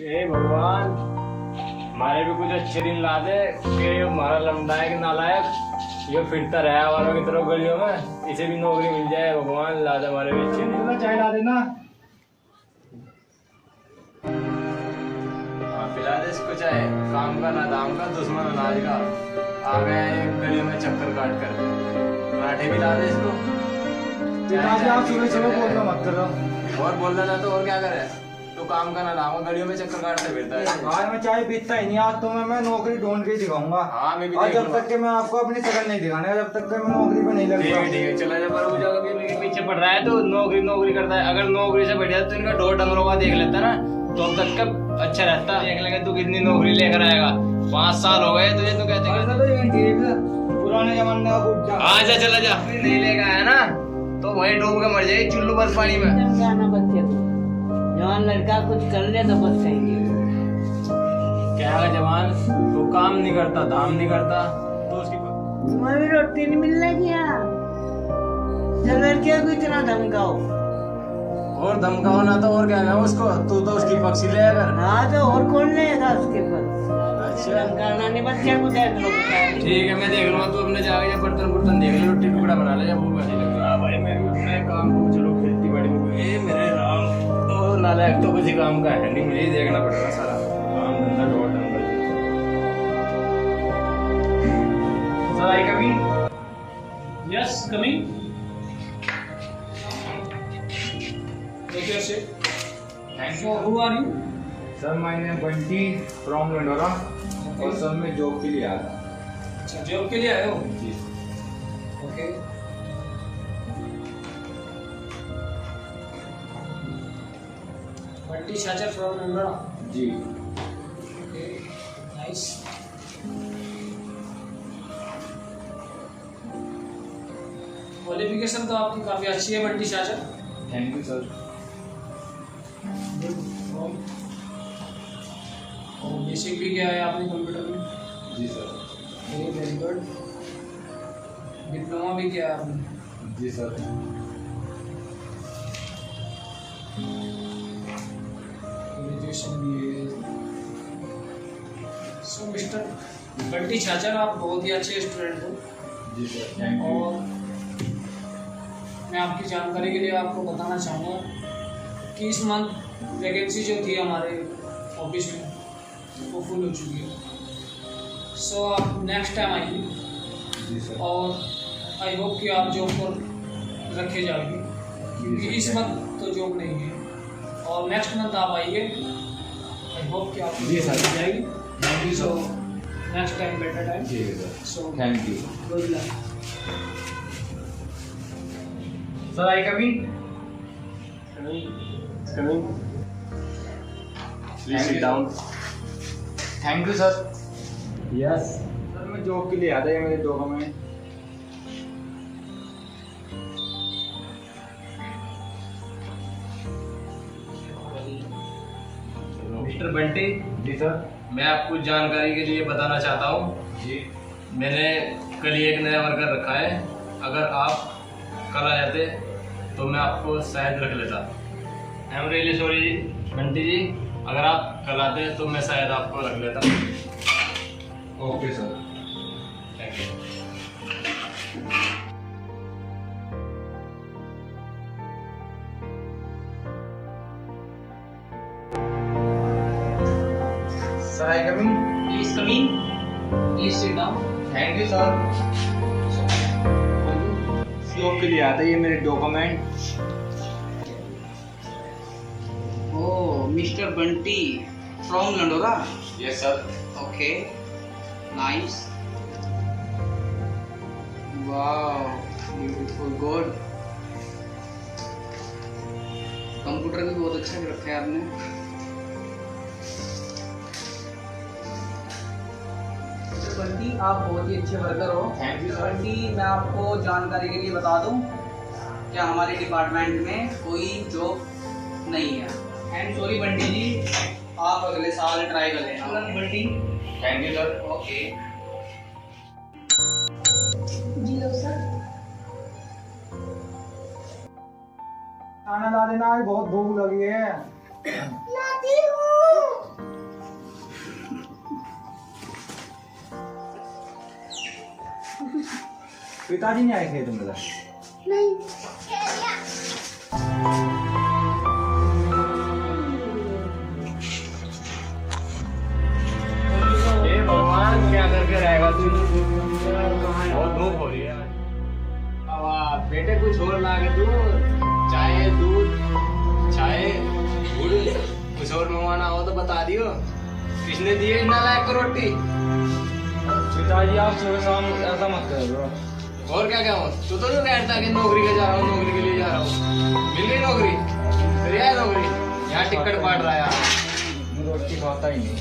हे भगवान, हमारे भी कुछ अच्छे दिन ला दे कि हमारा लमडायक नालायक ये फिरता रहा वालों की तरफ गलियों में, इसे भी नौकरी मिल जाए। भगवान ला दे हमारे भी अच्छे दिन। चाय ला देना। हाँ पिला दे इसको चाय। काम का ना दाम का, दुश्मन अनाज का। आ गया है गलियों में चक्कर काट कर। पराठे भी ला दे इसको। पिताजी आप सुबह सुबह बोलना मत करो। और बोलना ना तो और क्या करे, तो काम का ना दाम का, गलियों में चक्कर काटते फिरता है। आज मैं चाय पीता ही नहीं। आज तो मैं नौकरी ढूंढ के ही दिखाऊंगा। हाँ मैं भी और देख जब लूंगा। तक कि मैं आपको अपनी शक्ल नहीं दिखाने, जब तक कि मैं नौकरी पे नहीं लगूंगा। ठीक है चला जा। पर वो जगह भी मेरे पीछे पड़ रहा है तो नौकरी नौकरी करता है। अगर नौकरी से बढ़िया तो इनका ढोर डंगरों का देख लेता ना तो अब तक का अच्छा रहता। देख लेंगे तू कितनी नौकरी लेकर आएगा। 5 साल हो गए तुझे, तो कहते ऐसा तो ये ठीक है, पुराने जमाने का बुढ़ा। आजा चला जा। नहीं लेकर आया ना तो वहीं डूब के मर जाए चुल्लू बस पानी में। जाना बच्चे को, जवान लड़का कुछ कर ले तो बस सही है। क्या है जवान, तो काम नहीं करता, धाम नहीं करता तो उसकी तुम्हारी रोटी नहीं मिल रही क्या? जब लड़कियों को इतना धमकाओ। और धमकाओ ना तो और क्या है उसको, तू तो उसकी पक्षी ले अगर। हाँ तो और कौन लेगा उसके पास? अच्छा धमकाना नहीं, बच्चे को देख लो। ठीक है मैं देख लूंगा। तू अपने जाके जब बर्तन बुर्तन देख ले, रोटी टुकड़ा बना ले जब भूख नहीं लगे। हाँ भाई मैं काम को चलो, खेती बाड़ी में ये मेरे राम तो नालायक तो किसी काम का है नहीं। मुझे ही देखना पड़ेगा सारा काम धंधा ढोल डंगल। Sir I coming. Yes, coming. Okay, sir. Thank So, who are you? Sir my name Bunty from Landora और सर मैं जॉब के लिए आया था। अच्छा, जॉब के लिए आए हो? जी Okay. Bunty Chacha from Nandora. जी। Okay, nice. क्वालिफिकेशन तो आपकी काफी अच्छी है बंटी चाचा। Thank you sir. और बेसिक भी किया है आपने कंप्यूटर में? जी सर। Very good. डिप्लोमा भी किया है आपने? जी सर। ग्रेजुएशन भी है। सो मिस्टर बंटी चाचा आप बहुत ही अच्छे स्टूडेंट हो। जी सर थैंक यू। और मैं आपकी जानकारी के लिए आपको बताना चाहूँगा कि इस मंथ वैकेंसी जो थी हमारे ऑफिस में वो फुल हो चुकी है। सो आप नेक्स्ट टाइम आइए जी सर। और आई होप कि आप जॉब पर रखे जाएंगे, क्योंकि इस मंथ तो जॉब नहीं है। और नेक्स्ट मंथ आप आइए, आई होप कि आप जी सर। जाएगी। Thank you so sir. Next time better time. जी sir so thank you. Good luck. Sir I coming. Coming. Please sit down. Thank you sir. Yes sir मैं जॉब के लिए आया था, ये मेरे डॉक्यूमेंट। मिस्टर बंटी। जी सर। मैं आपको जानकारी के लिए बताना चाहता हूँ, जी मैंने कल ही एक नया वर्कर रखा है। अगर आप कल आ जाते तो मैं आपको शायद रख लेता। आई एम रियली सॉरी जी बंटी जी, अगर आप कल आते तो मैं शायद आपको रख लेता। Okay sir. Thank you. Sir I coming. Please come in. Please sit down. Thank you sir. Job के लिए आता है, ये मेरे document. Oh, Mr. Bunty from Landora. Yes sir. Okay, nice. Wow, beautiful, good. Computer भी बहुत अच्छा रखा है आपने। बंटी आप बहुत ही अच्छे वर्कर हो। Thank you sir. बंटी मैं आपको जानकारी के लिए बता दूं क्या हमारे डिपार्टमेंट में कोई जॉब नहीं है। एंड सॉरी बंटी जी, आप अगले साल ट्राई कर लेना। Bunty thank you sir. Okay. जी लो सर। खाना ला देना, आज बहुत भूख लगी है। लाती हूँ। पिताजी नहीं आए थे तुम्हारे? नहीं। ये भगवान क्या करके रहेगा तू? बहुत धूप हो रही है। अब बेटे कुछ और ला के दो, चाय दूध चाय गुड़ कुछ और मंगवाना हो तो बता दियो। किसने दिए इतना लायक को रोटी? पिताजी आप सुबह शाम ऐसा मत करो। और क्या क्या हो? तू तो जो कहता कि नौकरी के जा रहा हूँ, नौकरी के लिए जा रहा हूँ, मिल गई नौकरी? फिर आया नौकरी, यहाँ टिकट काट रहा है यार। मैं रोटी खाता ही नहीं।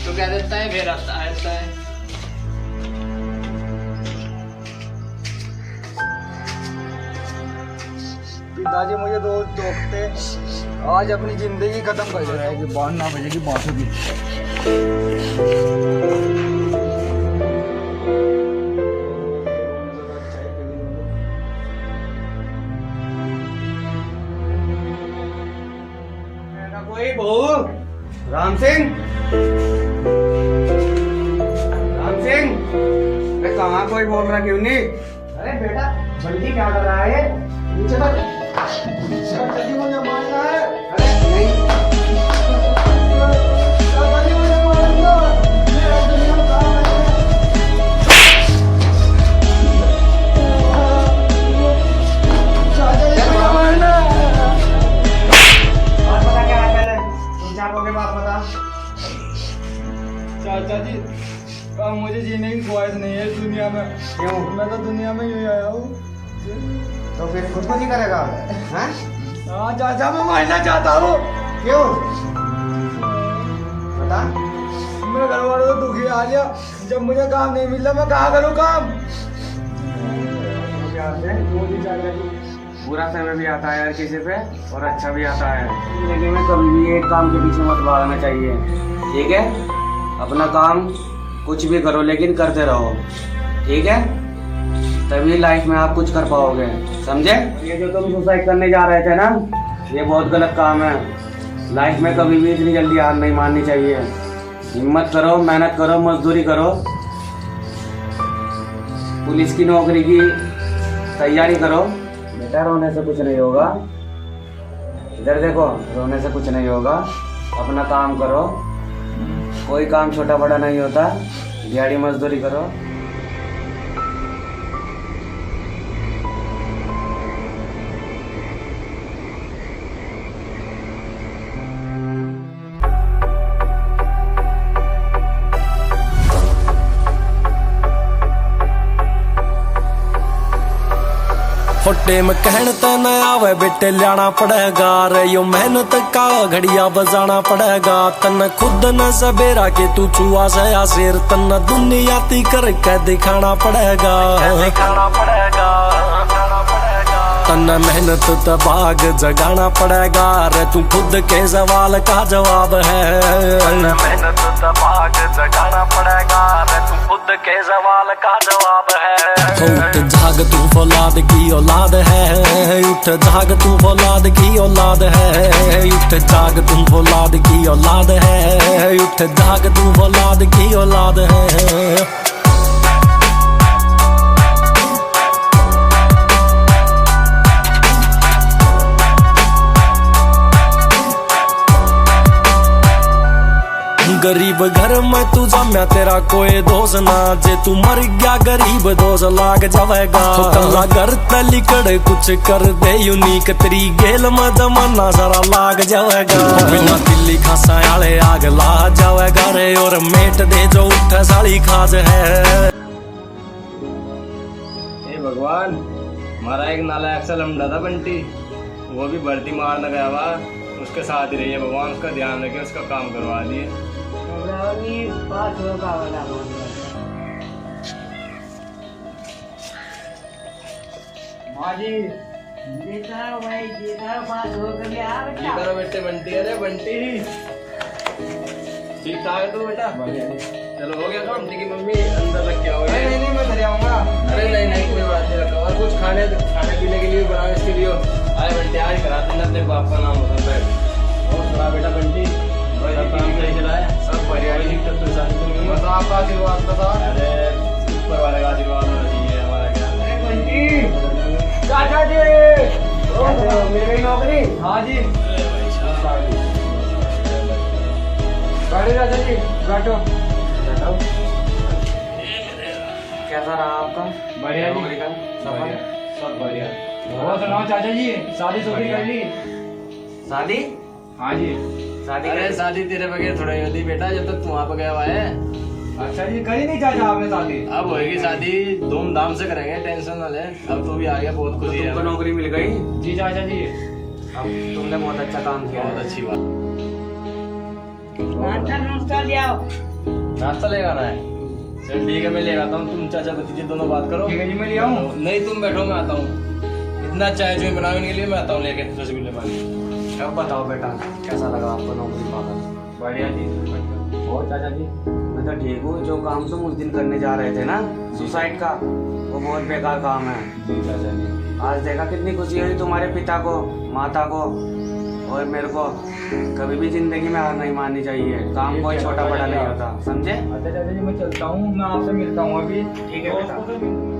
तो क्या देता है फिर आता है। पिताजी मुझे रोज टोकते, आज अपनी जिंदगी खत्म कर रहा है कि 12 बजे की बात होगी। कोई बहू राम सिंह मैं कहाँ कोई बोल रहा क्यों नहीं? अरे बेटा बंटी क्या कर रहा है? नीचे तक जल्दी मुझे मारना है। अरे नहीं जल्दी मुझे मारना, मेरा दुनिया में काम है। चाचा जी मुझे मारना। बात पता क्या है पहले? तुम चापों के बात बता। चाचा जी अब मुझे जीने की ख्वाहिश नहीं है इस दुनिया में। क्यों? मैं तो दुनिया में यूँ आया हूँ। तो फिर खुद को नहीं करेगा? हैं? हाँ चाचा मैं मरना चाहता हूँ। क्यों? बता। मेरे घर वालों तो दुखी आ गया, जब मुझे काम नहीं मिल रहा मैं कहाँ करूँ काम? बुरा समय भी आता है यार किसी पे और अच्छा भी आता है। जिंदगी में कभी भी एक काम के पीछे मत भागना चाहिए, ठीक है? अपना काम कुछ भी करो लेकिन करते रहो, ठीक है? तभी लाइफ में आप कुछ कर पाओगे, समझे? ये जो तुम सुसाइड करने जा रहे थे ना, ये बहुत गलत काम है। लाइफ में कभी भी इतनी जल्दी हार नहीं माननी चाहिए। हिम्मत करो, मेहनत करो, मजदूरी करो, पुलिस की नौकरी की तैयारी करो। बेटा रोने से कुछ नहीं होगा, इधर देखो, रोने से कुछ नहीं होगा। अपना काम करो, कोई काम छोटा बड़ा नहीं होता, दिहाड़ी मजदूरी करो। टेम कहन ते न आवे बेटे लियाना पड़ेगा रे, यो मेहनत का घड़िया बजाना पड़ेगा। तन खुद न सवेरा के तू चुआ से या शेर, तन दुनिया ती करके दिखाना पड़ेगा। तन मेहनत तबाग जगाना पड़ेगा रे, तू खुद के सवाल का जवाब है। मेहनत तबाग जगाना पड़ेगा रे, तू खुद के सवाल का जवाब है। उठ जाग तू फौलाद की औलाद है, उठ जाग तू फौलाद की औलाद है, उठ जाग तू फौलाद की औलाद है, उठ जाग तू फौलाद की औलाद है। गरीब घर में तू जम्या तेरा कोई दोष ना, जे तू मर गया गरीब दोष लाग जावेगा। कल्ला घर तलिकड़ कुछ कर दे यूनिक, तेरी गेल में जमाना सारा लाग जावेगा। बिना दिल्ली खासा आले आग ला जावेगा रे, और मेट दे जो उठ साली खाज है। हे भगवान, हमारा एक नालायक सा लमड़ा था बंटी, वो भी भर्ती मारने गया हुआ, उसके साथ ही रहिए भगवान, उसका ध्यान रखिए, उसका काम करवा दिए। बात होगा वाला माँ जी देखा भाई, देखा बात हो गई। आ ये बेटा करो बेटे बंटी, अरे बंटी ठीक ठाक है तू बेटा? चलो हो गया काम? ठीक है मम्मी अंदर रख के आओ। नहीं मैं घर आऊंगा। अरे नहीं कोई बात नहीं, रखो। और कुछ खाने पीने के लिए बनाओ इसके लिए। आए बंटी आज करा देना अपने बाप का नाम होता है। और सुना बेटा बंटी, सब काम सही चला है, सब बढ़िया ही दिक्कत तो साथ में बस आपका आशीर्वाद था। अरे ऊपर वाले का आशीर्वाद होना चाहिए हमारा। चाचा जी मिल गई नौकरी? हाँ जी। बैठो चाचा जी, बैठो। कैसा रहा आपका बढ़िया जी, नौकरी का बढ़िया, सफर? सब बढ़िया। और सुनाओ चाचा जी, शादी शुदी कर ली? शादी हाँ जी। शादी अरे शादी तेरे बगैर थोड़ा ही होती बेटा, जब तक तू वहाँ पे गया हुआ है। अच्छा जी, करी नहीं चाचा आपने शादी? अब होएगी शादी, धूमधाम से करेंगे, टेंशन ना ले। अब तू भी आ गया, बहुत खुशी है। तुमको नौकरी मिल गई? जी चाचा जी। अब तुमने बहुत अच्छा काम किया बहुत है। अच्छी बात। नाश्ता नुश्ता ले आओ। नाश्ता लेगा ना है? चल ठीक है, मैं ले आता हूँ। तुम चाचा भतीजे दोनों बात करो। ठीक है जी, मैं ले आऊँ? नहीं तुम बैठो, मैं आता हूँ। इतना चाय जो बनाओ इनके लिए, मैं आता हूँ लेके रसगुल्ले पानी। अब बताओ बेटा, कैसा लगा आपको नौकरी पाकर? बढ़िया जी। और चाचा जी? मैं तो ठीक हूँ। जो काम तुम उस दिन करने जा रहे थे ना सुसाइड का, वो बहुत बेकार काम है। जी चाचा जी। आज देखा कितनी खुशी हुई तुम्हारे पिता को, माता को और मेरे को। कभी भी जिंदगी में हार नहीं माननी चाहिए। काम कोई छोटा बड़ा नहीं होता, समझे? अच्छा चाचा जी, मैं चलता हूँ, मैं आपसे मिलता हूँ अभी। ठीक है बेटा।